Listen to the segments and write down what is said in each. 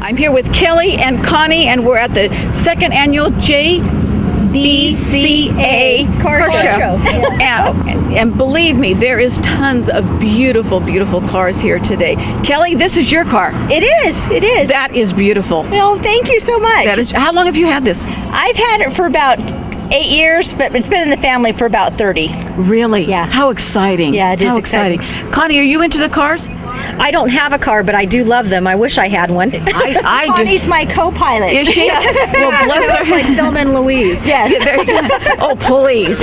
I'm here with Kelly and Connie, and we're at the second annual JBCA car show. And believe me, there is tons of beautiful, beautiful cars here today. Kelly, this is your car. It is. It is. That is beautiful. Well, thank you so much. That is. How long have you had this? I've had it for about 8 years, but it's been in the family for about 30. Really? Yeah. How exciting. Yeah, it is How exciting. Connie, are you into the cars? I don't have a car, but I do love them. I wish I had one. I do. Connie's my co-pilot. Is she? Well, bless her. Like Selma and Louise. Yes. Yeah, there you go. Oh, please.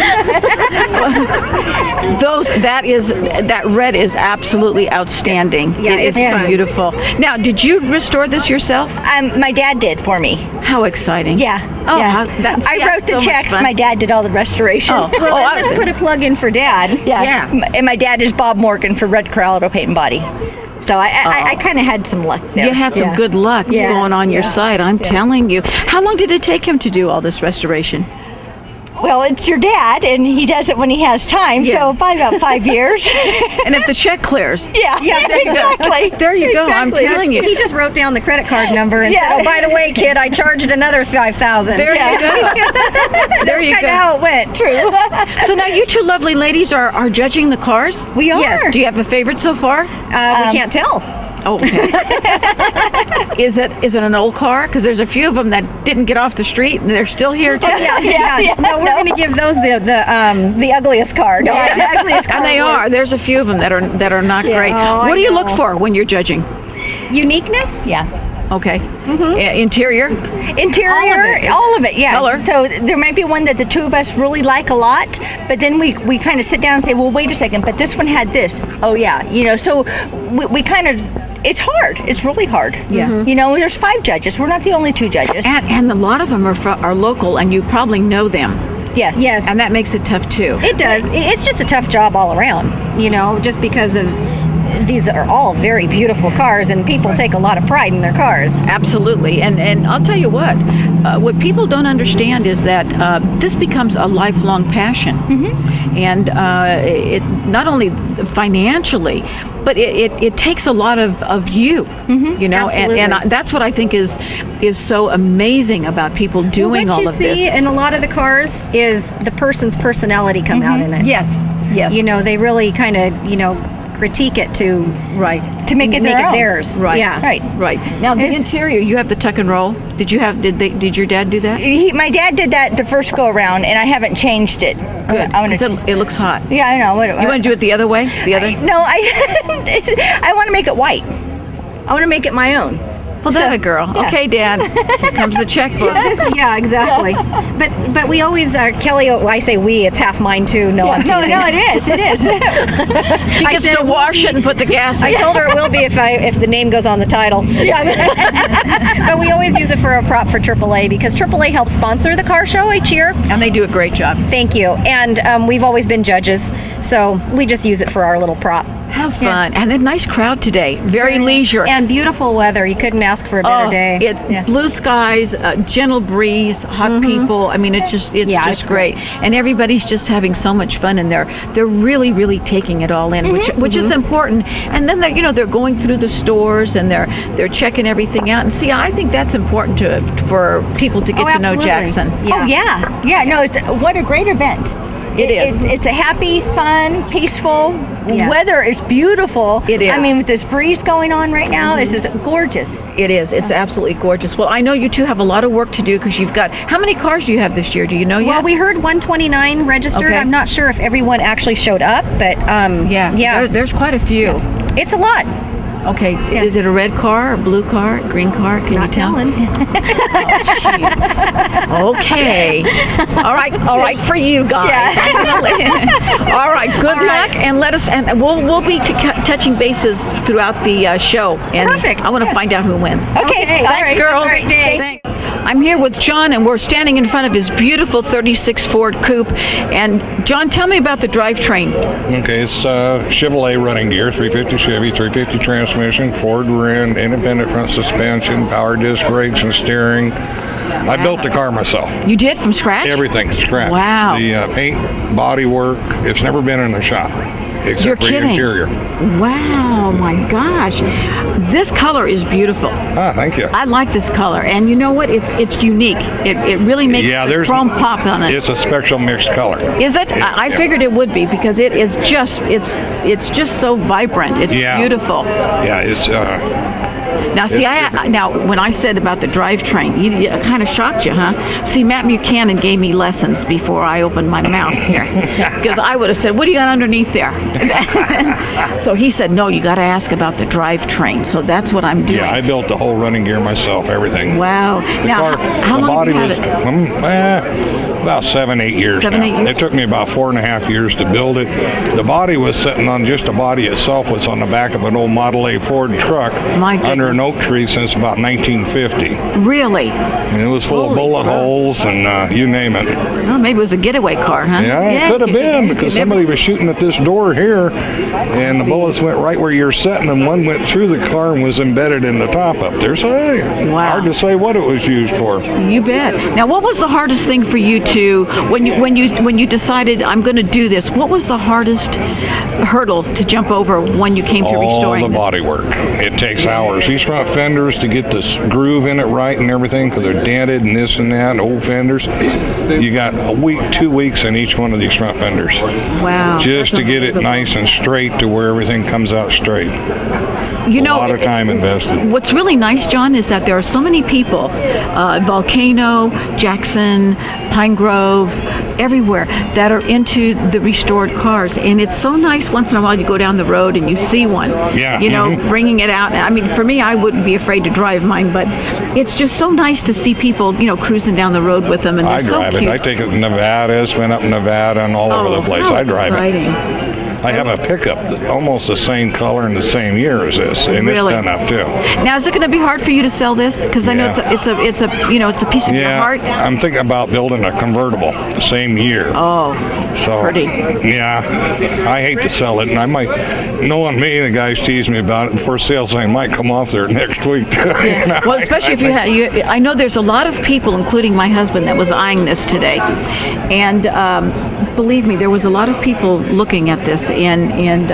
That red is absolutely outstanding. Yeah, it's fun. beautiful. Now, did you restore this yourself? My dad did for me. How exciting. Yeah. Oh, yeah. I wrote the so checks. much fun. My dad did all the restoration. Oh, I just put a plug in for Dad. Yeah. And my dad is Bob Morgan for Red Crow Auto Paint and Body. So I kind of had some luck there. You had some good luck going on your side, I'm telling you. How long did it take him to do all this restoration? Well, it's your dad, and he does it when he has time, so probably about 5 years. And if the check clears. Yeah, exactly. There you go, I'm telling you. He just wrote down the credit card number and said, oh, by the way, kid, I charged another $5,000. There you go. There you go. That's kind of how it went. True. So now you two lovely ladies are judging the cars? We are. Yes. Do you have a favorite so far? We can't tell. Oh, okay. Is it an old car? Because there's a few of them that didn't get off the street and they're still here too. Yeah. No, we're going to give those the ugliest car. No, the ugliest car. And they are. There's a few of them that are not great. Oh, what do you look for when you're judging? Uniqueness? Yeah. Okay. Interior? Interior, all of it, yeah. Color? So there might be one that the two of us really like a lot, but then we kind of sit down and say, well, wait a second, but this one had this. Oh, yeah. So we kind of, it's hard. It's really hard. Yeah. There's 5 judges. We're not the only 2 judges. And a lot of them are local, and you probably know them. Yes. And that makes it tough, too. It does. It's just a tough job all around, just because of these are all very beautiful cars, and people take a lot of pride in their cars. Absolutely. And I'll tell you what people don't understand is that this becomes a lifelong passion. And it not only financially, but it takes a lot of you, and that's what I think is so amazing about people doing all of this. What you see in a lot of the cars is the person's personality come out in it. Yes. They really kind of, critique it to make it theirs. Right. Yeah. Right. Now the interior, you have the tuck and roll. Did your dad do that? My dad did that the first go around, and I haven't changed it. Good. It looks hot. Yeah, I know. You want to do it the other way? I want to make it white. I want to make it my own. Well, that a girl. Yeah. Okay, Dad. Here comes the checkbook. Yeah, exactly. But we always, Kelly, I say we, it's half mine too. No, I'm teasing. No, it is. She gets to wash it and put the gas in. I told her it will be if the name goes on the title. Yeah. But we always use it for a prop for AAA, because AAA helps sponsor the car show each year. And they do a great job. Thank you. And we've always been judges, so we just use it for our little prop. Have fun. And a nice crowd today. Very leisure. And beautiful weather. You couldn't ask for a better day. It's blue skies, gentle breeze, hot people. I mean, it's just great. And everybody's just having so much fun, and they're really, really taking it all in, which is important. And then they're going through the stores and they're checking everything out. And see, I think that's important for people to get to know Jackson. Yeah. No, what a great event. It is. It's a happy, fun, peaceful. Weather is beautiful. It is. I mean, with this breeze going on right now, it's just gorgeous. It is. It's absolutely gorgeous. Well, I know you two have a lot of work to do, because you've got... How many cars do you have this year? Do you know yet? Well, we heard 129 registered. Okay. I'm not sure if everyone actually showed up, but there's quite a few. It's a lot. Okay, is it a red car, a blue car, a green car? Can you tell? Okay. All right for you guys. Yeah. All right, good luck, and we'll be touching bases throughout the show. And perfect. I want to find out who wins. Okay. Thanks, girls. Great day. Thanks. I'm here with John, and we're standing in front of his beautiful 36 Ford Coupe. And John, tell me about the drivetrain. Okay, it's Chevrolet running gear, 350 Chevy, 350 transmission, Ford rear end, independent front suspension, power disc brakes and steering. I built the car myself. You did, from scratch? Everything, scratch. Wow. The paint, body work, it's never been in a shop. except You're for kidding. the interior. Wow, my gosh. This color is beautiful. Thank you. I like this color, and you know what? It's unique. It really makes the chrome pop on it. It's a special mixed color. Is it? I figured it would be because it is just it's just so vibrant. It's beautiful. Yeah, it's. Now, see, now when I said about the drivetrain, it kind of shocked you, huh? See, Matt Buchanan gave me lessons before I opened my mouth here, because I would have said, "What do you got underneath there?" So he said, "No, you got to ask about the drivetrain." So that's what I'm doing. Yeah, I built the whole running gear myself, everything. Wow. Now, how long have you had it? About 7-8 years. 7-8 years. It took me about 4.5 years to build it. The body was sitting on just the body itself was on the back of an old Model A Ford truck under an oak tree since about 1950. Really? And it was full of bullet holes and you name it. Well, maybe it was a getaway car, huh? Yeah, it could have been because somebody was shooting at this door here, and the bullets went right where you're sitting, and one went through the car and was embedded in the top up there. So hard to say what it was used for. You bet. Now, what was the hardest thing for you to when you decided I'm going to do this? What was the hardest hurdle to jump over when you came to restoring the this? body work. It takes hours. These front fenders to get this groove in it right and everything because they're dented and this and that, and old fenders. You got a week, 2 weeks in each one of these front fenders. Wow. Just to get it nice and straight to where everything comes out straight. You know, a lot of time invested. What's really nice, John, is that there are so many people, Volcano, Jackson, Pine Grove, everywhere, that are into the restored cars. And it's so nice once in a while you go down the road and you see one, bringing it out. I mean, for me, I wouldn't be afraid to drive mine, but it's just so nice to see people, cruising down the road with them. And they're so cute. I take it to Nevada, spent up in Nevada and all over the place. I drive it. I have a pickup that's almost the same color and the same year as this, and it's done up too. Now, is it going to be hard for you to sell this? Because I know it's a piece of your heart. I'm thinking about building a convertible the same year. Oh, so pretty. Yeah, I hate to sell it, and I might. Knowing me, the guys tease me about it before sale saying might come off there next week. Well, especially if you had. I know there's a lot of people, including my husband, that was eyeing this today, and believe me, there was a lot of people looking at this. And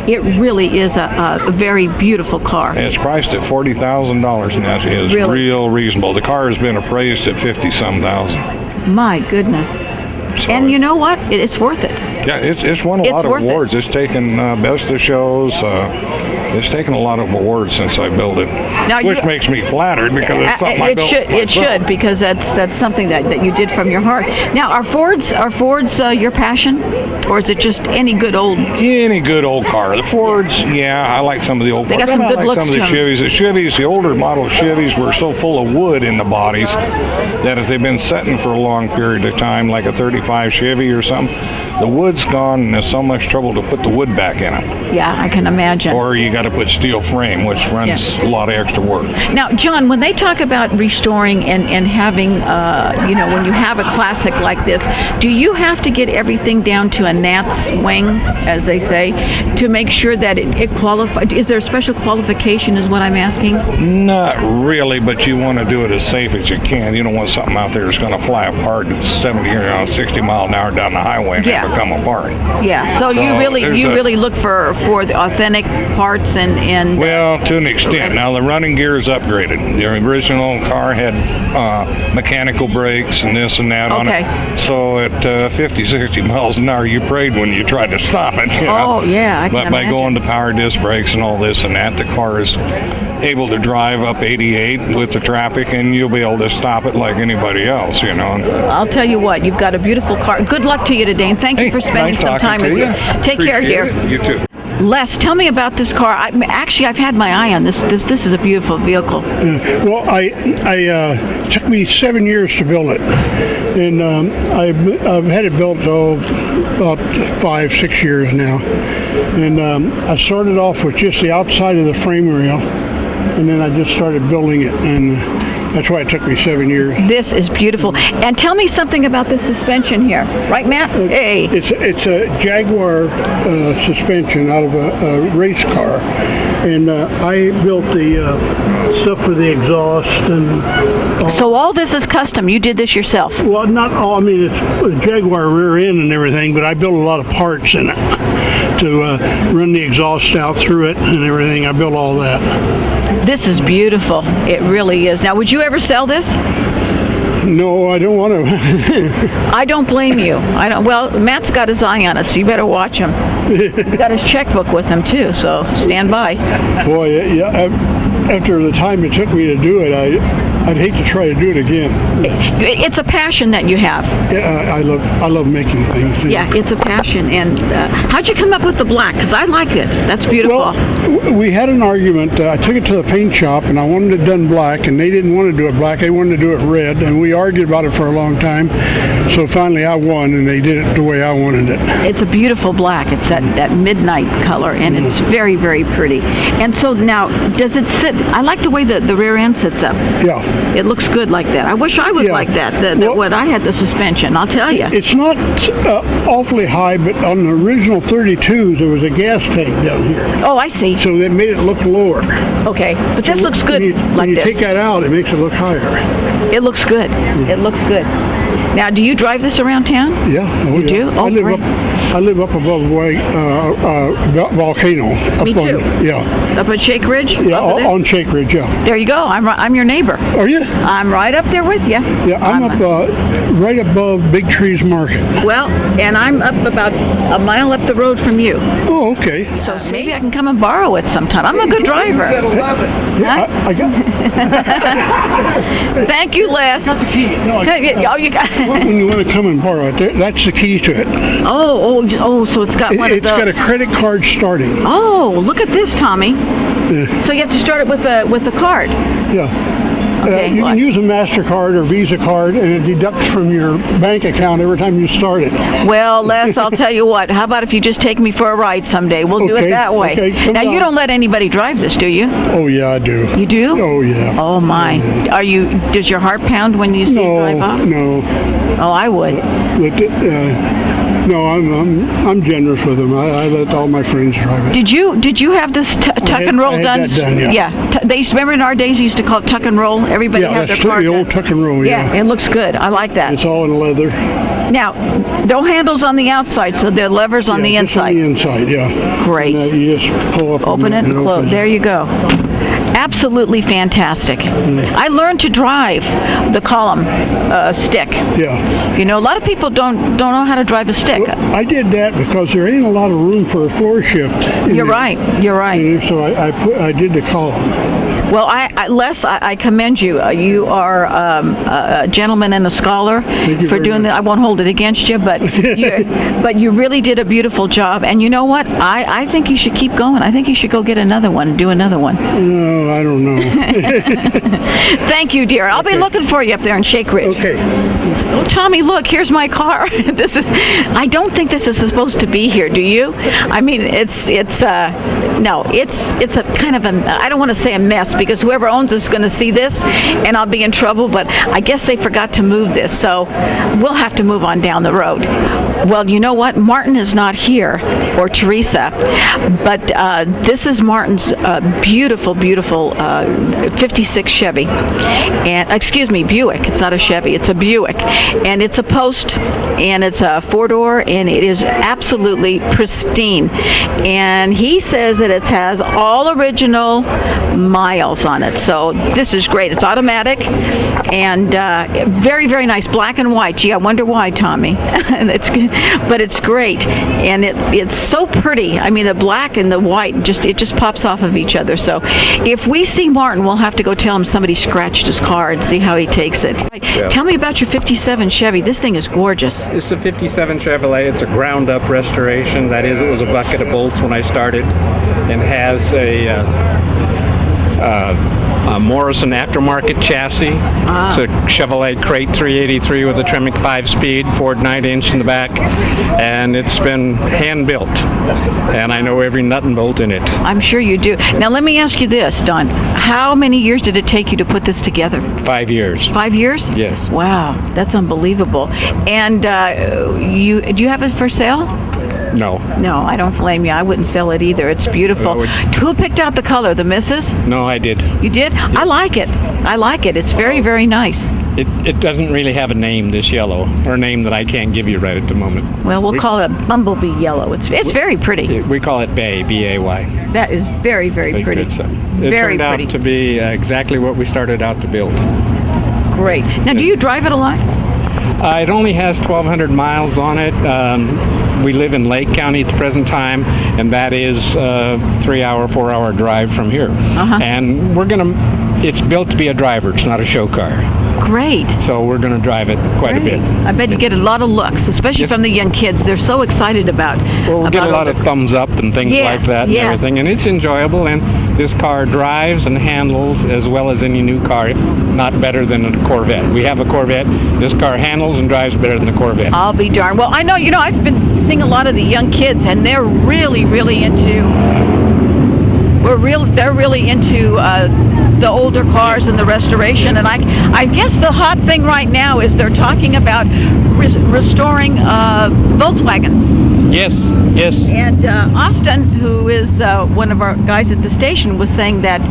it really is a very beautiful car. And it's priced at $40,000 now. It's real reasonable. The car has been appraised at $50,000. My goodness. So and you know what? It's worth it. Yeah, it's won a lot of awards. It's taken best of shows. It's taken a lot of awards since I built it, which makes me flattered because it's something I built myself. It should, because that's something that you did from your heart. Now, are Fords your passion, or is it just any good old car? The Fords, I like some of the old cars. They got some good looks to them. The older model Chevys were so full of wood in the bodies that if they've been sitting for a long period of time, like a 35 Chevy or something, the wood's gone and there's so much trouble to put the wood back in it. Yeah, I can imagine. Or you got to put steel frame, which runs a lot of extra work. Now, John, when they talk about restoring and having, when you have a classic like this, do you have to get everything down to a gnat's wing, as they say, to make sure that it qualifies? Is there a special qualification, is what I'm asking? Not really, but you want to do it as safe as you can. You don't want something out there that's going to fly apart at 70 or 60 mile an hour down the highway and come apart. Yeah, so you really look for the authentic parts and well, to an extent. Now the running gear is upgraded. The original car had mechanical brakes and this and that on it. So at 50, 60 miles an hour, you prayed when you tried to stop it. Oh yeah, I can imagine. By going to power disc brakes and all this and that, the car is able to drive up 88 with the traffic, and you'll be able to stop it like anybody else. I'll tell you what, you've got a beautiful car. Good luck to you today, and thank you for spending some time with me. Take care here. You too. Les, tell me about this car. I've had my eye on this. This is a beautiful vehicle. Well, it took me 7 years to build it, and I've had it built about 5-6 years now. And I started off with just the outside of the frame rail, and then I just started building it, and that's why it took me 7 years. This is beautiful. And tell me something about the suspension here. Right, Matt? Hey. It's a Jaguar suspension out of a race car. And I built the stuff for the exhaust. And so all this is custom. You did this yourself? Well, not all. I mean, it's a Jaguar rear end and everything, but I built a lot of parts in it to run the exhaust out through it and everything. I built all that. This is beautiful. It really is. Now, would you ever sell this? No, I don't want to. I don't blame you. I don't. Well, Matt's got his eye on it, so you better watch him. He's got his checkbook with him too, so stand by. Boy, yeah. After the time it took me to do it, I'd hate to try to do it again. It's a passion that you have. Yeah, I love making things. Yeah, it's a passion. And how'd you come up with the black? Because I like it. That's beautiful. Well, we had an argument. I took it to the paint shop, and I wanted it done black, and they didn't want to do it black. They wanted to do it red, and we argued about it for a long time. So finally I won, and they did it the way I wanted it. It's a beautiful black. It's that midnight color, and it's very, very pretty. And so now, does it sit? I like the way the rear end sits up. Yeah. It looks good like that. I wish I was like that. When I had the suspension, I'll tell you. It's not awfully high, but on the original 32s, there was a gas tank down here. Oh, I see. So that made it look lower. Okay, but this looks good When you take that out, it makes it look higher. It looks good. It looks good. Now, do you drive this around town? Yeah. You do? Oh, great. I live up above Volcano. Me too. Yeah. Up at Shake Ridge? Yeah, on Shake Ridge, yeah. There you go. I'm your neighbor. Are you? I'm right up there with you. Yeah, I'm up right above Big Trees Market. Well, and I'm up about a mile up the road from you. Oh, okay. So maybe I can come and borrow it sometime. I'm a good driver. Yeah, I got Thank you, Les. the key. No, Oh, you got when you want to come and borrow it, that's the key to it. Oh, so it's got one of those. It's got a credit card starting. Oh, look at this, Tommy. So you have to start it with the card. Yeah. Okay, you can use a MasterCard or Visa card, and it deducts from your bank account every time you start it. Well, Les, I'll tell you what. How about if you just take me for a ride someday? We'll do it that way. Okay, now, you don't let anybody drive this, do you? Oh, yeah, I do. You do? Oh, yeah. Oh, my. Does your heart pound when you see it drive off? No. Oh, I would. No, I'm generous with them. I let all my friends drive it. Did you have this tuck and roll done? That done, yeah. They remember in our days they used to call it tuck and roll. Everybody had their car. Yeah, the old tuck and roll. Yeah, it looks good. I like that. It's all in leather. Now, no handles on the outside, so they're levers on the inside. On the inside, yeah. Great. And, you just pull up. Open it and close. There you go. Absolutely fantastic. I learned to drive the column stick. Yeah. You know, a lot of people don't know how to drive a stick. Well, I did that because there ain't a lot of room for a floor shift. You're right. You're right. And so I did the column. Well, Les, I commend you. You are a gentleman and a scholar for doing that. I won't hold it against you, but you really did a beautiful job. And you know what? I think you should keep going. I think you should go get another one, do another one. No, I don't know. Thank you, dear. I'll be looking for you up there in Shake Ridge. Okay. Oh, Tommy, look, here's my car. I don't think this is supposed to be here, do you? I mean, it's a kind of I don't want to say a mess, because whoever owns it's going to see this and I'll be in trouble, but I guess they forgot to move this, so we'll have to move on down the road. Well, you know what? Martin is not here, or Teresa, but this is Martin's beautiful 56 Chevy. And excuse me, Buick. It's not a Chevy, it's a Buick. And it's a Post, and it's a 4-door, and it is absolutely pristine. And he says that it has all original miles on it. So this is great. It's automatic and very, very nice. Black and white. Gee, I wonder why, Tommy. But it's great, and it's so pretty. I mean, the black and the white it just pops off of each other. So if we see Martin, we'll have to go tell him somebody scratched his car and see how he takes it. Yeah. Tell me about your 57 Chevy. This thing is gorgeous. It's a 57 Chevrolet. It's a ground-up restoration. That is, it was a bucket of bolts when I started, and has a Morrison aftermarket chassis. It's a Chevrolet Crate 383 with a Tremec 5-speed, Ford 9-inch in the back, and it's been hand-built, and I know every nut and bolt in it. I'm sure you do. Now let me ask you this, Don. How many years did it take you to put this together? 5 years. 5 years? Yes. Wow, that's unbelievable. And do you have it for sale? No. No, I don't blame you. I wouldn't sell it either. It's beautiful. Who picked out the color? The missus? No, I did. You did? Yeah. I like it. It's very, very nice. It doesn't really have a name, this yellow, or a name that I can't give you right at the moment. Well, we'll call it bumblebee yellow. It's very pretty. We call it Bay, B-A-Y. That is very, very pretty. It Very turned pretty. out to be exactly what we started out to build. Great. Now, do you drive it a lot? It only has 1,200 miles on it. We live in Lake County at the present time, and that is a 3-hour, 4-hour drive from here. And it's built to be a driver. It's not a show car. Great. So we're going to drive it quite a bit. I bet you get a lot of looks, especially from the young kids. They're so excited about. Well, we get a lot of thumbs up and things like that and everything, and it's enjoyable. And this car drives and handles as well as any new car, not better than a Corvette. We have a Corvette. This car handles and drives better than the Corvette. I'll be darned. Well, I know. I've been seeing a lot of the young kids, and they're really, really into. They're really into the older cars and the restoration, and I guess the hot thing right now is they're talking about restoring Volkswagens. Yes. And Austin, who is one of our guys at the station, was saying that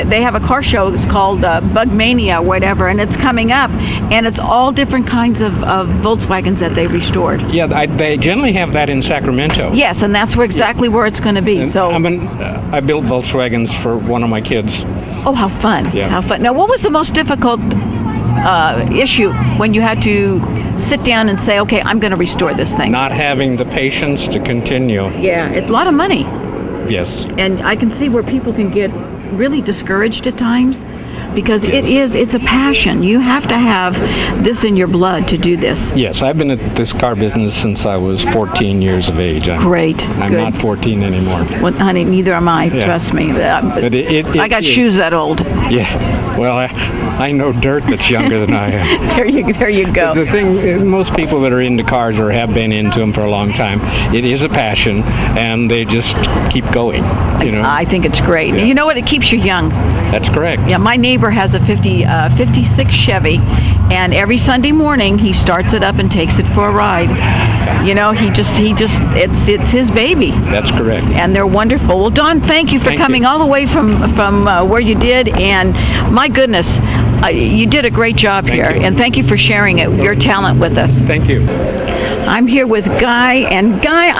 they have a car show. It's called Bugmania, whatever, and it's coming up, and it's all different kinds of Volkswagens that they restored. Yeah, they generally have that in Sacramento. Yes, and that's exactly where it's going to be. And so I built Volkswagens for one of my kids. Oh, how fun! Yeah. How fun! Now, what was the most difficult issue when you had to sit down and say, okay, I'm going to restore this thing? Not having the patience to continue. Yeah, it's a lot of money. Yes. And I can see where people can get really discouraged at times, because it's a passion. You have to have this in your blood to do this. Yes, I've been at this car business since I was 14 years of age. Great. I'm Good. not 14 anymore. Well, honey, neither am I. Yeah. Trust me. But I got shoes that old. Yeah. Well, I know dirt that's younger than I am. There you go. The thing, most people that are into cars or have been into them for a long time, it is a passion, and they just keep going. I think it's great. Yeah. You know what? It keeps you young. That's correct. Yeah, my neighbor has a 56 Chevy, and every Sunday morning he starts it up and takes it for a ride. It's his baby. That's correct. And they're wonderful. Well, Don, thank you for coming all the way from where you did, and my goodness, you did a great job here, and thank you for sharing your talent with us. Thank you. I'm here with Guy, and Guy,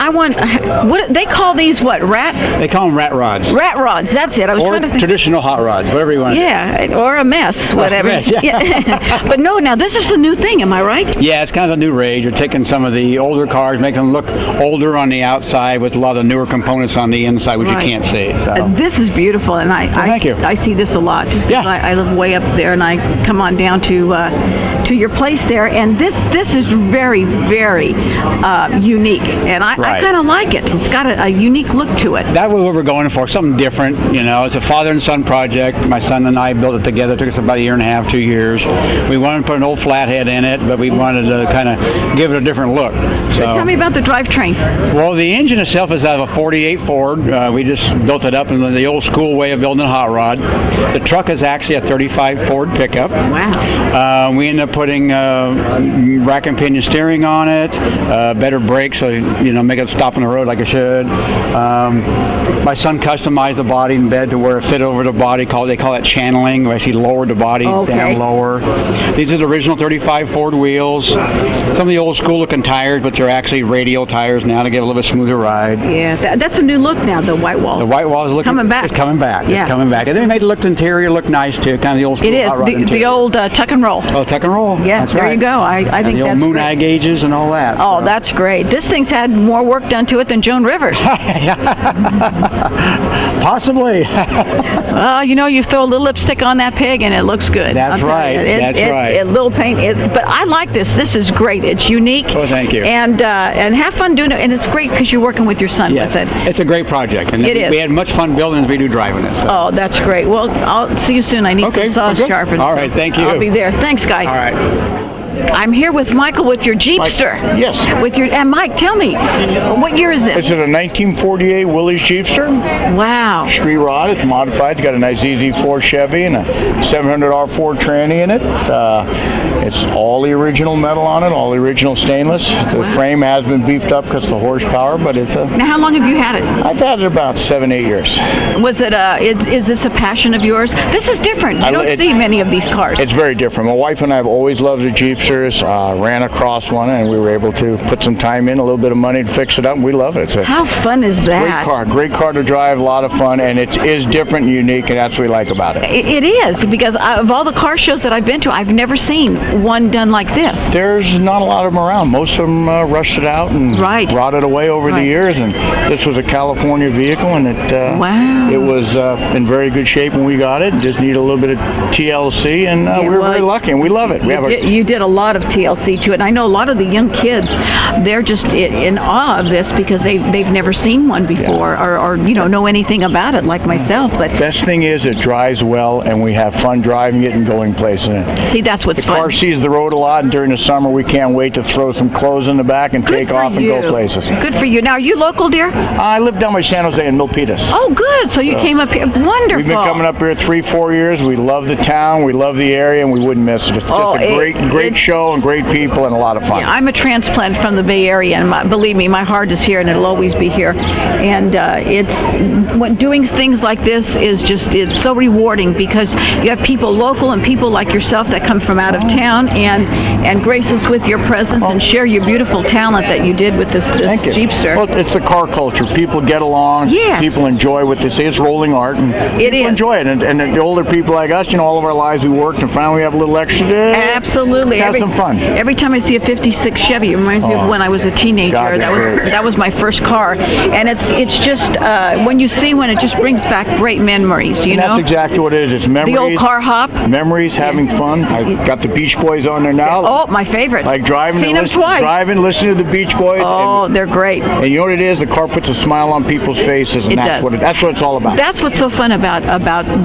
what they call these? Rat? They call them rat rods. Rat rods. That's it. I was or trying to think. traditional hot rods, whatever you want. Yeah, or a mess, whatever. A mess, yeah. But no, now this is the new thing. Am I right? Yeah, it's kind of a new rage. You're taking some of the older cars, making them look older on the outside with a lot of the newer components on the inside, which you can't see. So. This is beautiful, and thank you. I see this a lot. Yeah. I live way up there, and I come on down to your place there, and this is very, very unique, and I kind of like it. It's got a unique look to it. That was what we're going for, something different. It's a father and son project. My son and I built it together. It took us about a year and a half, 2 years. We wanted to put an old flathead in it, but we wanted to kind of give it a different look. So tell me about the drivetrain. Well, the engine itself is out of a 48 Ford. We just built it up in the old school way of building a hot rod. The truck is actually a 35 Ford pickup. Wow. We ended up putting rack and pinion steering on it, better brakes, so make it stop on the road like it should. My son customized the body and bed to where it fit over the body. They call that channeling, where he lowered the body down lower. These are the original 35 Ford wheels. Some of the old school looking tires, but they're actually radial tires now to get a little bit smoother ride. Yeah, that's a new look now. The white walls. The white walls coming back. It's coming back. Yeah. It's coming back. And they made the interior look nice too, kind of the old school. It is hot rod the old tuck and roll. Oh, tuck and roll. Yeah, that's there right. you go. I think the that's old moon great. eye gauges and all that. Oh, that's great. This thing's had more work done to it than Joan Rivers. Possibly. Well, you throw a little lipstick on that pig and it looks good. That's right. That's right. A little paint. But I like this. This is great. It's unique. Oh, thank you. And have fun doing it. And it's great because you're working with your son with it. It's a great project. And it is. We had much fun building as we do driving it. So. Oh, that's great. Well, I'll see you soon. I need some saws sharpened. All right. Thank you. I'll be there. Thanks, Guy. All right. I'm here with Michael with your Jeepster. Yes. And Mike, tell me, what year is this? This is a 1948 Willys Jeepster. Wow. Street rod. It's modified. It's got a nice ZZ4 Chevy and a 700R Ford tranny in it. It's all the original metal on it, all the original stainless. The frame has been beefed up because of the horsepower, but it's a... Now, how long have you had it? I've had it about 7-8 years. Was it is this a passion of yours? This is different. You don't see many of these cars. It's very different. My wife and I have always loved the Jeepsters. Ran across one, and we were able to put some time in, a little bit of money to fix it up, and we love it. It's a how fun is that? great car to drive, a lot of fun, and it is different and unique, and that's what we like about it. It is, because of all the car shows that I've been to, I've never seen one done like this. There's not a lot of them around. Most of them rusted out and rotted away over the years, and this was a California vehicle, and it was in very good shape when we got it. Just need a little bit of TLC, and we were very lucky, and we love it. You did a lot of TLC to it, and I know a lot of the young kids, they're just in awe of this because they've never seen one before or know anything about it like myself. But best thing is it drives well, and we have fun driving it and going places in it. See, that's what's fun. The car sees the road a lot, and during the summer we can't wait to throw some clothes in the back and take off and go places. Good for you. Now, are you local, dear? I live down by San Jose in Milpitas. Oh, good. So you came up here. Wonderful. We've been coming up here 3-4 years. We love the town, we love the area, and we wouldn't miss it. It's just a great show and great people and a lot of fun. Yeah, I'm a transplant from the Bay Area, and believe me, my heart is here, and it'll always be here. And doing things like this it's so rewarding because you have people local and people like yourself that come from out of town and grace us with your presence and share your beautiful talent that you did with this Jeepster. Well, it's the car culture. People get along. Yes. People enjoy what they say. It's rolling art, and people enjoy it. And the older people like us, all of our lives we worked, and finally we have a little extra day. Absolutely. Have some fun. Every time I see a '56 Chevy, it reminds me of when I was a teenager. That was my first car, and it's just when you see one, it just brings back great memories. That's exactly what it is. It's memories. The old car hop. Memories, having fun. I've got the Beach Boys on there now. Oh, my favorite. Like driving, listening to the Beach Boys. Oh, they're great. And you know what it is? The car puts a smile on people's faces, and that's what it's all about. That's what's so fun about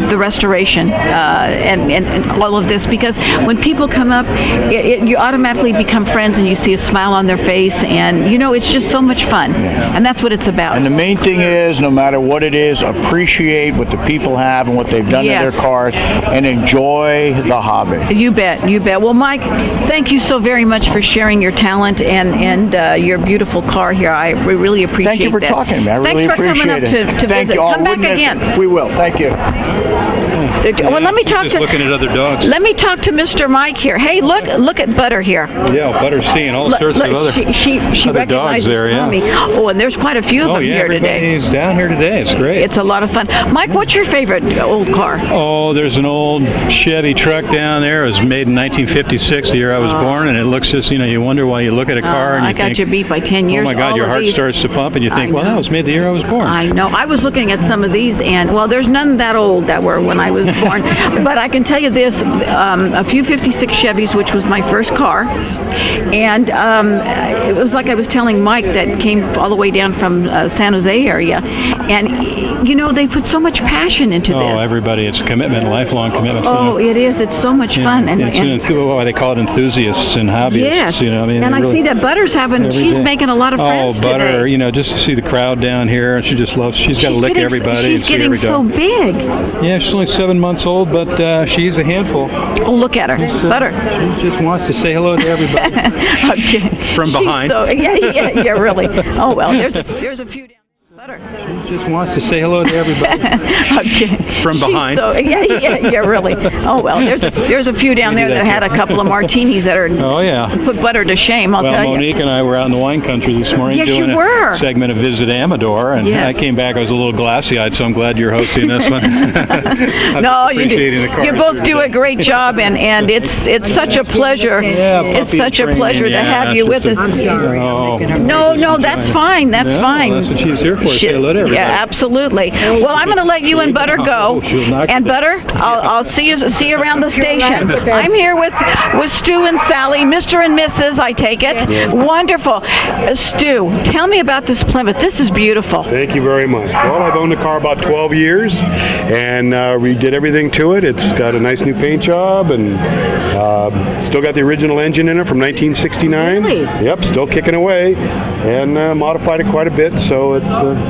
the restoration and all of this, because when people come up, you automatically become friends, and you see a smile on their face, and it's just so much fun, and that's what it's about. And the main thing is, no matter what it is, appreciate what the people have and what they've done to their cars, and enjoy the hobby. You bet. Well, Mike, thank you so very much for sharing your talent and your beautiful car here. I really appreciate that. Thank you for talking to me. I really appreciate it. Thanks for coming up to visit. Come back again. We will. Thank you. Well, let me talk just looking at other dogs. Let me talk to Mr. Mike here. Hey, look at Butter here. Yeah, Butter's seeing all sorts of other other dogs there. Yeah. Me. Oh, and there's quite a few of them here today. He's down here today. It's great. It's a lot of fun. Mike, what's your favorite old car? Oh, there's an old Chevy truck down there. It was made in 1956, the year I was born, and it looks just, you wonder why you look at a car and you think, I got you beat by 10 years. Oh my God, your heart starts to pump, and you think, well, that was made the year I was born. I know. I was looking at some of these, and well, there's none that old that were when I was born. But I can tell you this, a few 56 Chevys, which was my first car, and it was like I was telling Mike that came all the way down from San Jose area, and they put so much passion into this. Oh, everybody, it's a commitment, a lifelong commitment. Oh, it is. It's so much fun. And why they call it enthusiasts and hobbyists. Yes. And I see that Butter's she's making a lot of friends today. Oh, Butter, just to see the crowd down here, and she just loves, she's got to lick everybody. She's getting so big. Yeah, she's only 7 months old, but she's a handful. Oh, look at her. Butter. She just wants to say hello to everybody. Okay. From behind. Yeah, really. Oh, well, there's a few down. Butter. She just wants to say hello to everybody. Okay. From behind. Yeah, really. Oh, well, there's a few down there that had a couple of martinis that are put Butter to shame, I'll tell you. Monique and I were out in the wine country this morning doing a segment of Visit Amador, and I came back, I was a little glassy-eyed, so I'm glad you're hosting this one. No, you both do a great job, and it's such a pleasure. It's such a pleasure to have you with us. No, that's fine. That's fine. Well, that's what she's here for. Say hello to everybody. Yeah, absolutely. Well, I'm going to let you and Butter go. And Butter, I'll see you around the station. I'm here with Stu and Sally, Mr. and Mrs. I take it. Yes. Wonderful. Stu, tell me about this Plymouth. This is beautiful. Thank you very much. Well, I've owned the car about 12 years, and we did everything to it. It's got a nice new paint job, and still got the original engine in it from 1969. Really? Yep, still kicking away, and modified it quite a bit, so it's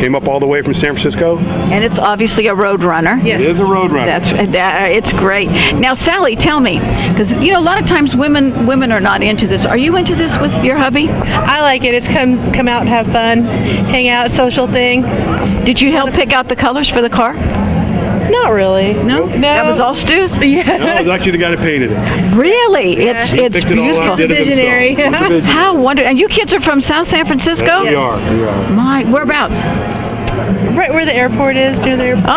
Came up all the way from San Francisco. And it's obviously a road runner. It is a road runner. It's great. Now, Sally, tell me, because a lot of times women are not into this. Are you into this with your hubby? I like it. It's come out and have fun, hang out, social thing. Did you help pick out the colors for the car? Not really. No. That was all Stu's? Yeah. No, I was actually the guy that painted it. Really? Yeah. It's beautiful. Visionary. How wonderful. And you kids are from South San Francisco? We are. Whereabouts? Right where the airport is, near the airport.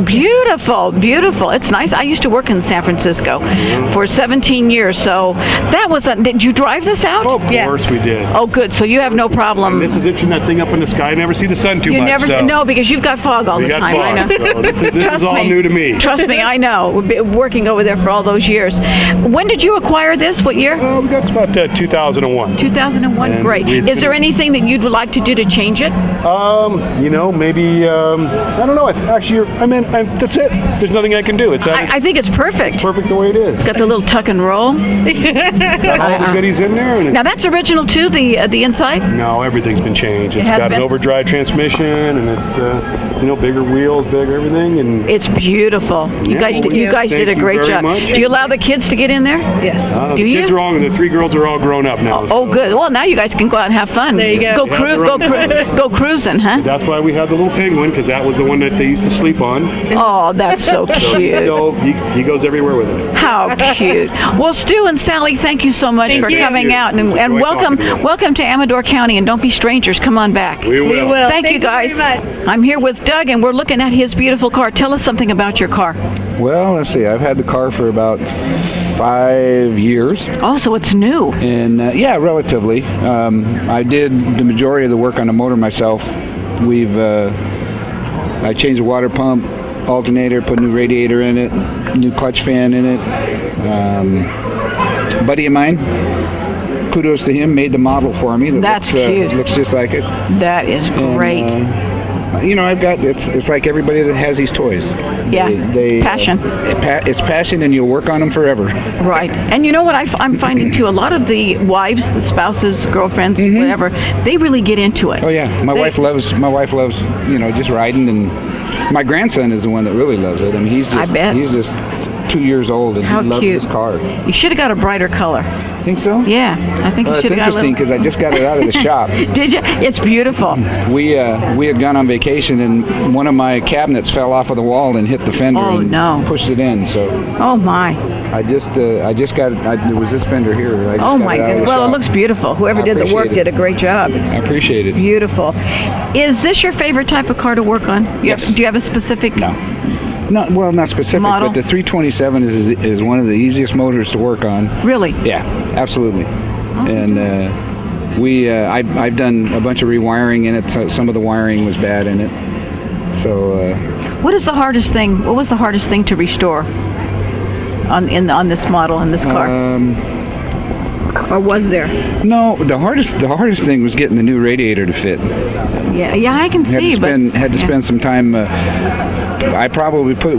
Beautiful, beautiful. It's nice. I used to work in San Francisco for 17 years, so that was did you drive this out? Oh, of course we did. Oh, good. So you have no problem. And this is itching that thing up in the sky. I never see the sun too much. No, because you've got fog all the time. Fog, I know. So this is all new to me. Trust me, I know. We've been working over there for all those years. When did you acquire this? What year? We got about 2001. 2001. And great. Is there anything that you'd like to do to change it? Maybe I don't know. Actually, that's it. There's nothing I can do. I think it's perfect. It's perfect the way it is. It's got the little tuck and roll. Got all the goodies in there. Now that's original too. The inside. No, everything's been changed. It's got an overdrive transmission, and it's bigger wheels, bigger everything, and it's beautiful. You guys did a great job. Do you allow the kids to get in there? Yes. Do you? Kids are all. The 3 girls are all grown up now. Oh, good. Well, now you guys can go out and have fun. There you go. Go cruising, huh? That's why we had the little penguin, because that was the one that they used to sleep on. Oh, that's so cute. So he goes everywhere with it. How cute. Well, Stu and Sally, thank you so much for coming out, and welcome to Amador County, and don't be strangers. Come on back. We will. Thank you guys. Very much. I'm here with Doug, and we're looking at his beautiful car. Tell us something about your car. Well, let's see. I've had the car for about 5 years. Oh, so it's new. And yeah, relatively. I did the majority of the work on the motor myself. I changed the water pump, alternator, put a new radiator in it, new clutch fan in it. A buddy of mine, kudos to him, made the model for me. That's cute. Looks just like it. That is great. I've got it's like everybody that has these toys. Yeah, passion. It's passion, and you'll work on them forever. Right. And you know what I'm finding too? A lot of the wives, the spouses, girlfriends, whatever, they really get into it. Oh yeah, my wife loves just riding, and my grandson is the one that really loves it. I mean, he's just 2 years old, and he loves his car. You should have got a brighter color. Think so? Yeah, I think you should have got a little. It's interesting because I just got it out of the shop. Did you? It's beautiful. We had gone on vacation, and one of my cabinets fell off of the wall and hit the fender and pushed it in. So. Oh my. I just got it. There was this fender here. Oh my goodness. Well, it looks beautiful. Whoever did the work did a great job. I appreciate it. Beautiful. Is this your favorite type of car to work on? Yes. Do you have a specific? No, well, not specific, model? but the 327 is one of the easiest motors to work on. Really? Yeah, absolutely. And I've done a bunch of rewiring in it. So some of the wiring was bad in it. So. What was the hardest thing to restore on this model, in this car? Or was there? No, the hardest thing was getting the new radiator to fit. Yeah, I can see. Had to spend some time. I probably put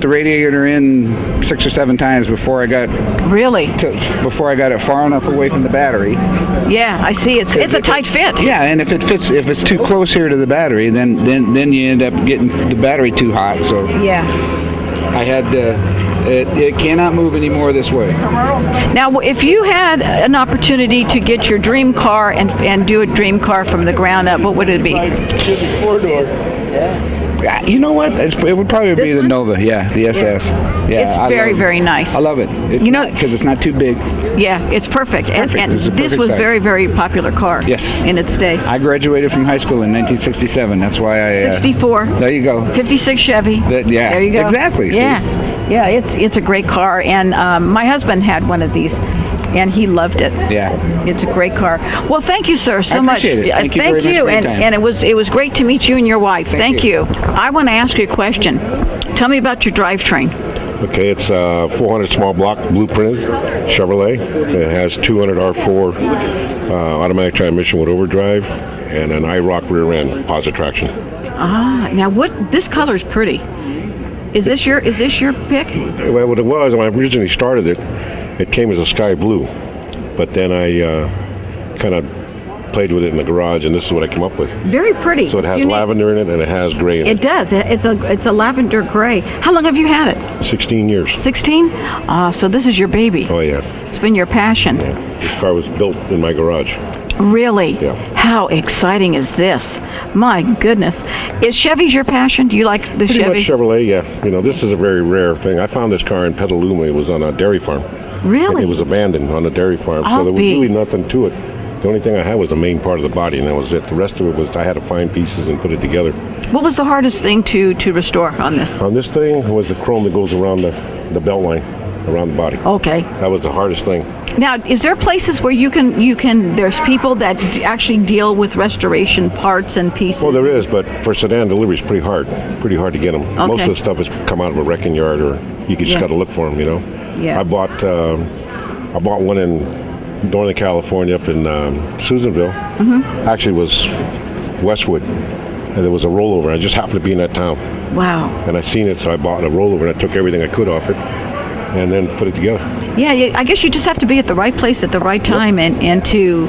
the radiator in 6 or 7 times before I got it far enough away from the battery. Yeah, I see. It's a tight fit. Yeah, and if it's too close here to the battery, then you end up getting the battery too hot. So yeah, I had it cannot move anymore this way. Now, if you had an opportunity to get your dream car and do a dream car from the ground up, what would it be? 4-door. Yeah. You know what? It would probably be the Nova. Yeah, the SS. Yeah, it's very nice. I love it. Because it's not too big. Yeah, it's perfect. It's perfect. And this was a very, very popular car. Yes. In its day. I graduated from high school in 1967. That's why I. 64. There you go. 56 Chevy. Yeah. There you go. Exactly. Yeah. See? Yeah. It's a great car, and my husband had one of these. And he loved it. Yeah. It's a great car. Well, thank you, sir, so much. I appreciate it. Thank you very much for your time. And it was great to meet you and your wife. Thank you. I want to ask you a question. Tell me about your drivetrain. Okay, it's 400 small block blueprinted Chevrolet. It has 200 R4 automatic transmission with overdrive and an IROC rear end, positive traction. Now this color's pretty. Is this your pick? Well, what it was when I originally started it came as a sky blue, but then I kind of played with it in the garage, and this is what I came up with. Very pretty. So it has Unique. lavender in it, and it has gray in it. It does. It's a lavender gray. How long have you had it? 16 years. 16? So this is your baby. Oh, yeah. It's been your passion. Yeah. This car was built in my garage. Really? Yeah. How exciting is this? My goodness. Is Chevy's your passion? Do you like the Pretty Chevy? much Chevrolet, yeah. You know, this is a very rare thing. I found this car in Petaluma. It was on a dairy farm. Really? It was abandoned on a dairy farm, so there was really nothing to it. The only thing I had was the main part of the body, and that was it. The rest of it was I had to find pieces and put it together. What was the hardest thing to restore on this? On this thing was the chrome that goes around the belt line, around the body. Okay. That was the hardest thing. Now, is there places where you can there's people that actually deal with restoration parts and pieces? Well, there is, but for sedan delivery, it's pretty hard to get them. Okay. Most of the stuff has come out of a wrecking yard, or you just got to look for them, you know. Yeah. I bought one in Northern California up in Susanville. Mm-hmm. Actually, it was Westwood, and there was a rollover. I just happened to be in that town. Wow. And I seen it, so I bought a rollover, and I took everything I could off it, and then put it together. Yeah, I guess you just have to be at the right place at the right time, and to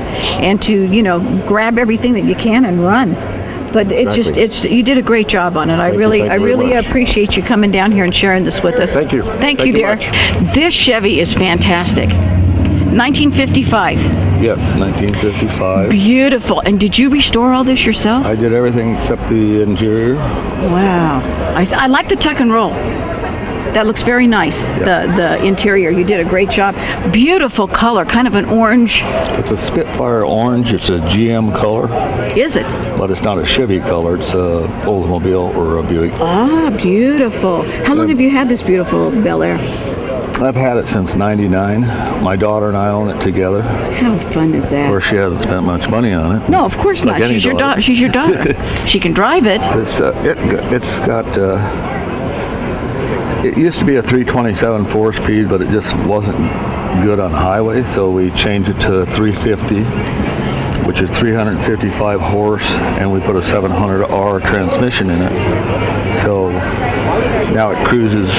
grab everything that you can and run. But you did a great job on it. I really appreciate you coming down here and sharing this with us. Thank you. Thank you, dear. This Chevy is fantastic. 1955. Yes, 1955. Beautiful. And did you restore all this yourself? I did everything except the interior. Wow. I like the tuck and roll. That looks very nice. Yeah. The interior, you did a great job. Beautiful color, kind of an orange. It's a Spitfire orange. It's a GM color. Is it? But it's not a Chevy color. It's a Oldsmobile or a Buick. Ah, beautiful. How long have you had this beautiful Bel Air? I've had it since '99. My daughter and I own it together. How fun is that? Of course, she hasn't spent much money on it. No, of course not. She's your daughter. She's your daughter. She can drive it. It's got. It used to be a 327 4-speed, but it just wasn't good on highway, so we changed it to 350, which is 355 horse, and we put a 700R transmission in it. So now it cruises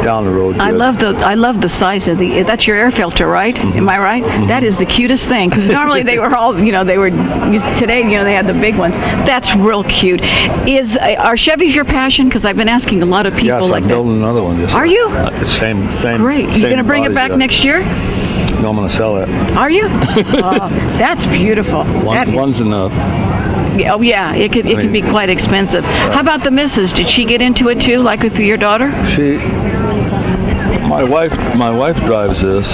down the road. I love the size of that's your air filter, right? Mm-hmm. Am I right? Mm-hmm. That is the cutest thing, because normally they were all, today, they had the big ones. That's real cute. Are Chevys your passion? Because I've been asking a lot of people like that. Yes, I'm building another one. Are you? Same. Great. You going to bring it back next year? No, I'm going to sell it. Are you? Oh, that's beautiful. One's enough. Oh yeah, it could be quite expensive. Right. How about the missus? Did she get into it too, like with your daughter? My wife drives this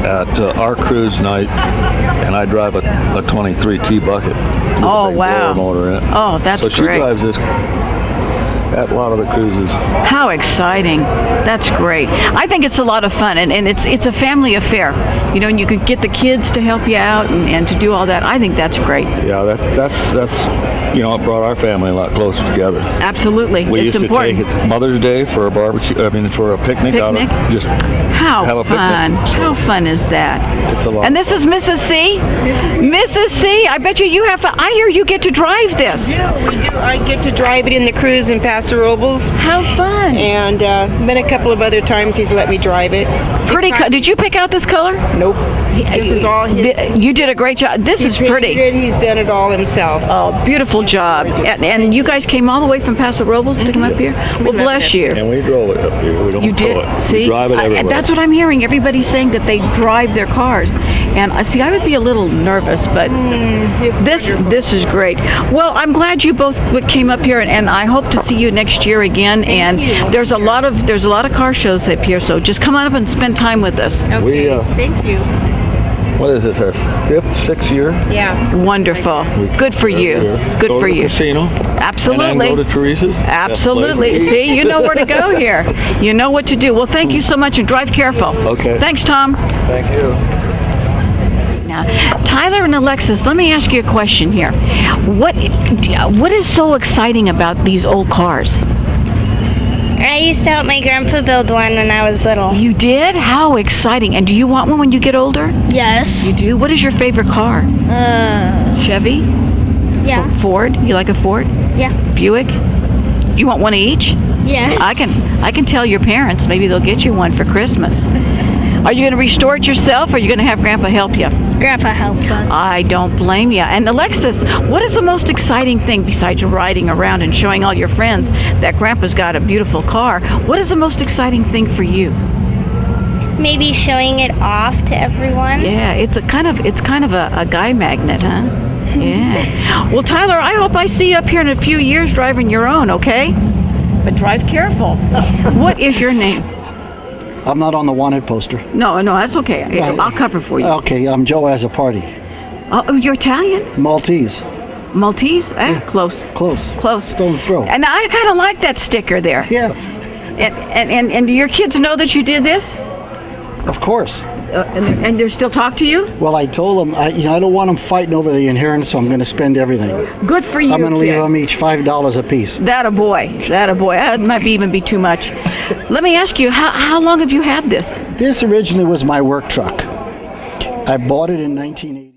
at our cruise night, and I drive a 23T bucket. Oh wow! Motor in it. Oh, that's great. So she drives this at a lot of the cruises. How exciting! That's great. I think it's a lot of fun, and it's a family affair. And you could get the kids to help you out and to do all that. I think that's great. Yeah, that's it brought our family a lot closer together. Absolutely, it's important. We used to take it Mother's Day for a barbecue. For a picnic. Just how have a fun! Picnic. How fun is that? It's a lot. And this is Mrs. C. Mrs. C. I bet you have. I hear you get to drive this. We do. I get to drive it in the cruise in Paso Robles. How fun! And been a couple of other times he's let me drive it. Pretty. Did you pick out this color? Nope. This is all his. You did a great job. This is pretty. He's done it all himself. Oh, beautiful job. And you guys came all the way from Paso Robles to come up here? Well, bless you. And we drove it up here. We don't You did? it. See? We drive it everywhere. That's what I'm hearing. Everybody's saying that they drive their cars. And I would be a little nervous, but this is great. Well, I'm glad you both came up here, and I hope to see you next year again. And there's a lot of car shows up here, so just come on up and spend time with us. Okay. Thank you. What is this, our 5th, 6th year? Yeah. Wonderful. Good for you. Good for you. Casino. Absolutely. And then go to Teresa's. Absolutely. See, you know where to go here. You know what to do. Well, thank you so much, and drive careful. Okay. Thanks, Tom. Thank you. Now, Tyler and Alexis, let me ask you a question here. What is so exciting about these old cars? I used to help my grandpa build one when I was little. You did? How exciting. And do you want one when you get older? Yes. You do? What is your favorite car? Chevy? Yeah. Ford? You like a Ford? Yeah. Buick? You want one of each? Yeah. I can tell your parents. Maybe they'll get you one for Christmas. Are you going to restore it yourself, or are you going to have Grandpa help you? Grandpa helped us. I don't blame you. And Alexis, what is the most exciting thing besides riding around and showing all your friends that Grandpa's got a beautiful car? What is the most exciting thing for you? Maybe showing it off to everyone. Yeah, it's kind of a guy magnet, huh? Yeah. Well, Tyler, I hope I see you up here in a few years driving your own, okay? But drive careful. What is your name? I'm not on the wanted poster. No, that's okay. I'll cover for you. Okay, I'm Joe Has a Party. Oh, you're Italian? Maltese. Maltese? Close. Stone's throw. And I kind of like that sticker there. Yeah. And do your kids know that you did this? Of course. And they still talk to you? Well, I told them, I don't want them fighting over the inheritance, so I'm going to spend everything. Good for you, I'm going to leave them each $5 a piece. That a boy. That might even be too much. Let me ask you, how long have you had this? This originally was my work truck. I bought it in 1980.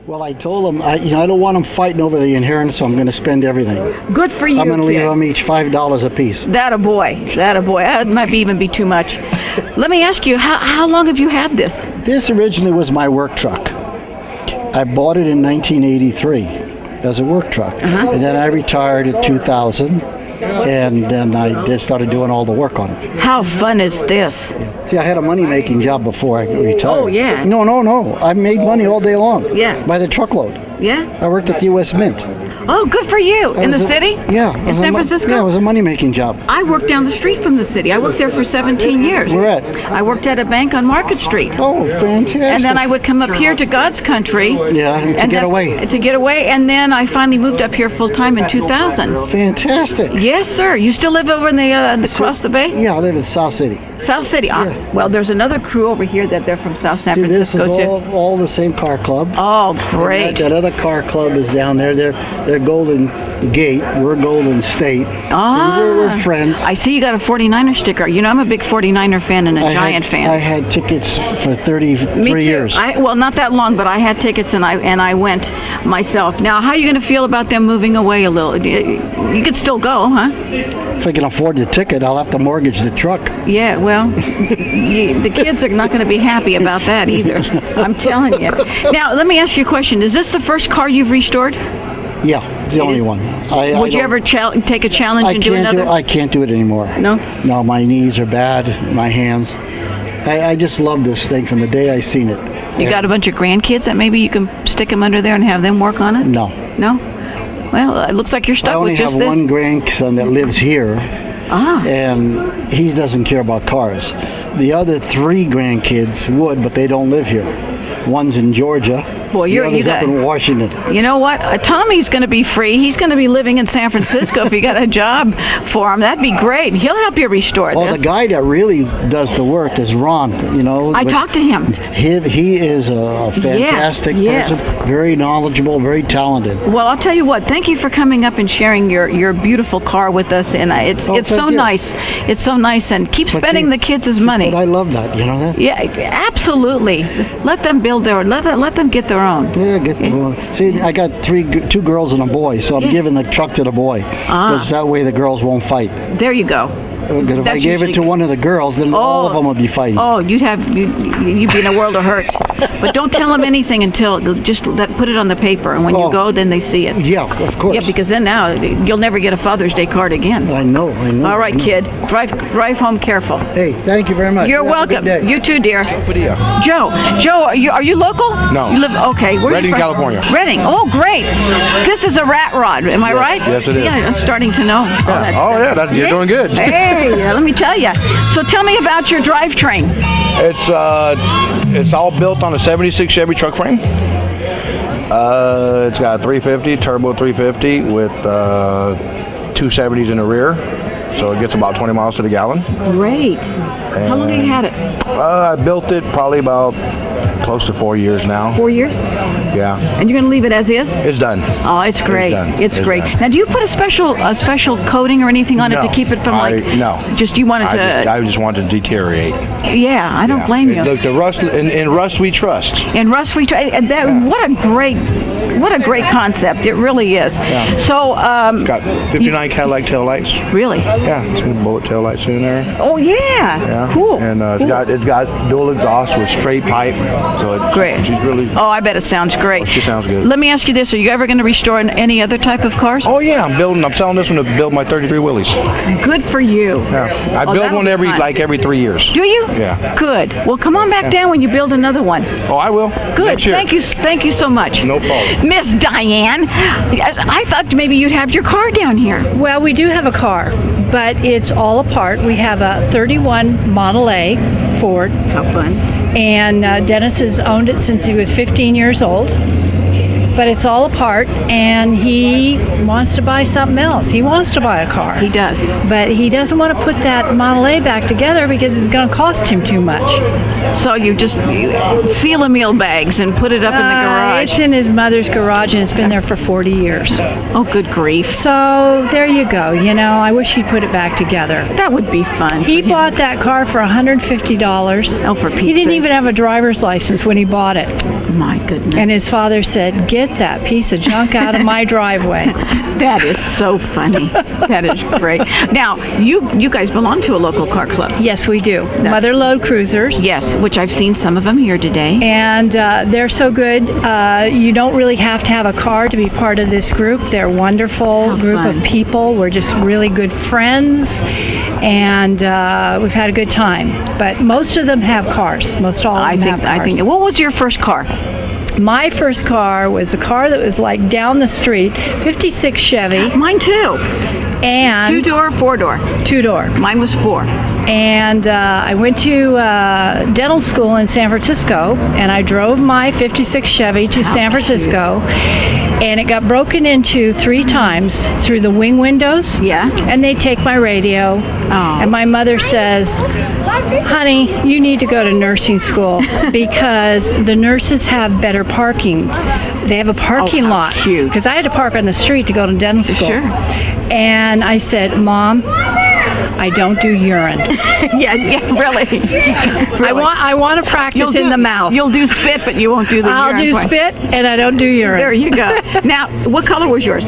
Well, I told them, I don't want them fighting over the inheritance, so I'm going to spend everything. Good for you, I'm going to leave them each $5 a piece. That a boy. That might even be too much. Let me ask you, how long have you had this? This originally was my work truck. I bought it in 1983 as a work truck. And then I retired in 2000, and then I just started doing all the work on it. How fun is this? See, I had a money-making job before I retired. Oh, yeah. No. I made money all day long. Yeah. By the truckload. Yeah? I worked at the U.S. Mint. Oh, good for you. In the city? Yeah. In San Francisco? Yeah, it was a money-making job. I worked down the street from the city. I worked there for 17 years. Where at? I worked at a bank on Market Street. Oh, fantastic. And then I would come up here to God's country. Yeah, to get away. To get away, and then I finally moved up here full-time in 2000. Fantastic. Yes, sir. You still live over in the across the bay? Yeah, I live in South City. South City. Yeah. Well, there's another crew over here that they're from South San Francisco, this is too. all the same car club. Oh, great. That other car club is down there. They're Golden Gate. We're Golden State. Ah. We're friends. I see you got a 49er sticker. You know, I'm a big 49er fan and a Giant fan. I had tickets for 33 years. Well, not that long, but I had tickets and I went myself. Now, how are you going to feel about them moving away a little? You could still go, huh? If I can afford the ticket, I'll have to mortgage the truck. Yeah, well, the kids are not going to be happy about that either. I'm telling you. Now, let me ask you a question. Is this the first car you've restored? Yeah, it's the only one. Would you ever take a challenge and do another? I can't do it anymore. No? No, my knees are bad, my hands. I just love this thing from the day I seen it. You got a bunch of grandkids that maybe you can stick them under there and have them work on it? No. No? Well, it looks like you're stuck with just this. I only have one grandson that lives here. And he doesn't care about cars. The other 3 grandkids would, but they don't live here. One's in Georgia. Boy, the other's up in Washington. You know what? Tommy's going to be free. He's going to be living in San Francisco if you got a job for him. That'd be great. He'll help you restore this. Well, the guy that really does the work is Ron. You know, I talked to him. He is a fantastic person. Very knowledgeable, very talented. Well, I'll tell you what. Thank you for coming up and sharing your beautiful car with us. And it's so nice. It's so nice. And keep spending the kids' money. But I love that. You know that? Yeah, absolutely. Let them build their. Let them get their own. Yeah, get their own. See, I got 2 girls and a boy, so I'm giving the truck to the boy. Because that way the girls won't fight. There you go. If I gave it to one of the girls, then all of them would be fighting. Oh, you'd be in a world of hurt. But don't tell them anything until just put it on the paper, and when you go, then they see it. Yeah, of course. Yeah, because then now you'll never get a Father's Day card again. I know. All right, kid, drive home careful. Hey, thank you very much. You're welcome. You too, dear. Joe, are you local? No. You live Redding, California. Redding. Oh, great. This is a rat rod. Am I right? Yes, it is. Yeah, I'm starting to know. You're doing good. Hey, let me tell you. So tell me about your drivetrain. It's all built on a 76 Chevy truck frame. It's got a 350, turbo 350 with 270s in the rear. So it gets about 20 miles to the gallon. Great. How long have you had it? I built it probably about close to 4 years now. 4 years? Yeah. And you're going to leave it as is? It's done. Oh, it's great. It's great. Done. Now, do you put a special coating or anything on it to keep it from No. Just you want it to... I just want it to deteriorate. Yeah, I don't blame you. Look, the rust, in rust we trust. In rust we trust. What a great concept. It really is. Yeah. So, it's got 59 Cadillac taillights. Really? Yeah, some bullet taillights in there. Oh, yeah. Yeah. Cool. And it's got dual exhaust with straight pipe. So Great. She's really. Oh, I bet it sounds great. She sounds good. Let me ask you this: are you ever going to restore any other type of cars? Oh yeah, I'm selling this one to build my 33 Willys. Good for you. Yeah. I build one every 3 years. Do you? Yeah. Good. Well, come on back down when you build another one. Oh, I will. Good. Next year. Thank you so much. No problem. Miss Diane, I thought maybe you'd have your car down here. Well, we do have a car, but it's all apart. We have a 31 Model A Ford. How fun. And Dennis has owned it since he was 15 years old. But it's all apart, and he wants to buy something else. He wants to buy a car. He does. But he doesn't want to put that Model A back together because it's going to cost him too much. So you seal a meal bags and put it up in the garage. It's in his mother's garage, and it's been there for 40 years. Oh, good grief. So there you go. I wish he'd put it back together. That would be fun. He bought that car for $150. Oh, for Pete's He didn't sake. even have a driver's license when he bought it. My goodness. And his father said, "Get that piece of junk out of my driveway." That is so funny. That is great. Now, you guys belong to a local car club. Yes, we do. Mother Lode Cruisers. Yes, which I've seen some of them here today. And they're so good. You don't really have to have a car to be part of this group. They're a wonderful group of people. We're just really good friends. And we've had a good time. But most of them have cars. Most all of them have cars. I think. What was your first car? My first car was a car that was like down the street, 56 Chevy. Mine too. And 2-door, 4-door. 2-door. Mine was 4. And I went to dental school in San Francisco, and I drove my 56 Chevy to San Francisco. And it got broken into 3 times through the wing windows. Yeah. And they take my radio. Oh. And my mother says, "Honey, you need to go to nursing school because the nurses have better parking. They have a parking lot." Because I had to park on the street to go to dental school. Sure. And I said, "Mom, I don't do urine." yeah, really. I want to practice in the mouth. You'll do spit, but you won't do the urine. I'll do spit, and I don't do urine. There you go. Now, what color was yours?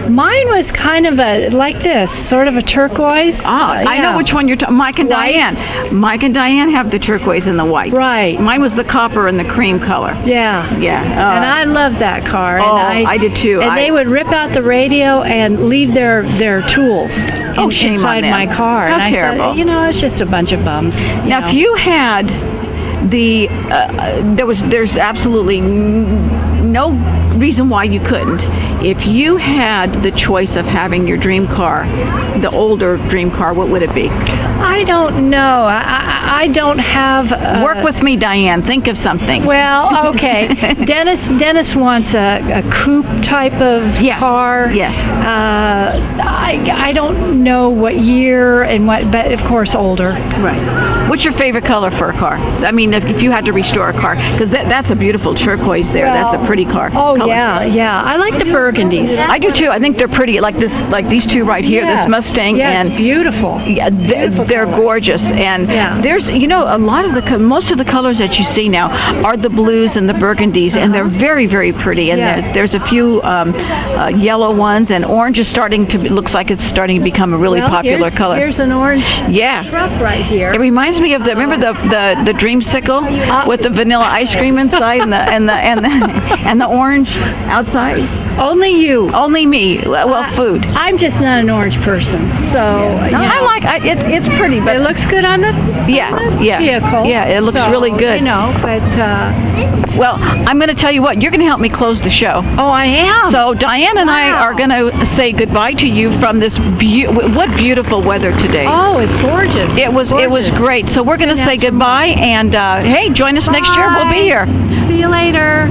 Mine was kind of like this, sort of a turquoise. I know which one you're talking. Mike and Diane. Mike and Diane have the turquoise and the white. Right. Mine was the copper and the cream color. Yeah. Yeah. And I loved that car. Oh, and I did too. And they would rip out the radio and leave their tools shame on inside them. my car. How and terrible. I thought, it's just a bunch of bums. Now, if you had there's absolutely no reason why you couldn't. If you had the choice of having your dream car, the older dream car, what would it be? I don't know. I don't have... Work with me, Diane. Think of something. Well, okay. Dennis wants a coupe type of car. Yes. I don't know what year and what, but of course older. Right. What's your favorite color for a car? I mean, if you had to restore a car, because that's a beautiful turquoise there. Well, that's a pretty car. Oh, color. yeah. I like the burgundies. I do too. I think they're pretty. Like these two right here. Yeah. This Mustang and beautiful. Yeah, they're gorgeous. And there's a lot of most of the colors that you see now are the blues and the burgundies, and they're very, very pretty. And there's a few yellow ones, and orange is looks like it's starting to become a really popular color. Here's an orange truck right here. It reminds me of remember the dreamsicle with the vanilla ice cream inside and the orange outside. Only you. Only me. Well, food. I'm just not an orange person, so I like it's pretty, but it looks good on the vehicle. Yeah, it looks really good. Well, I'm going to tell you what. You're going to help me close the show. Oh, I am. So Diane and I are going to say goodbye to you from this. What beautiful weather today. Oh, it's gorgeous. It was great. So we're going to say goodbye, and hey, join us next year. We'll be here. See you later.